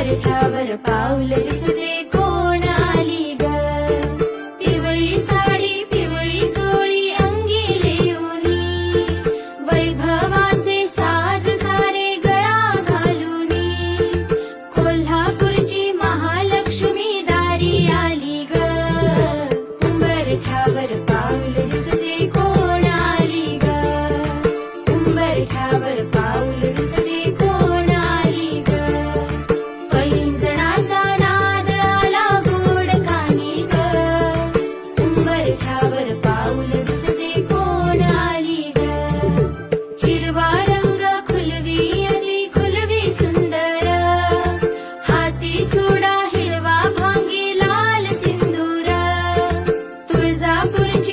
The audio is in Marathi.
उंबरठ्यावर पाऊल दिसते कोण आली ग. पिवळी साडी पिवळी चोळी अंगी लेऊनी, वैभवाचे साज सारे गळा घालूनी, कोल्हापूरची महालक्ष्मी दारी आली ग. उंबरठ्यावर पाऊल दिसते कोण आली ग. उंबरठ्यावर पाऊल दिसते कोण आली ग. पैंजणाचा नाद आला गोड कानी ग. उंबरठ्यावर पाऊल दिसते कोण आली ग. हिरवा रंग खुलवी अति खुलवी सुंदर, हाती चूळ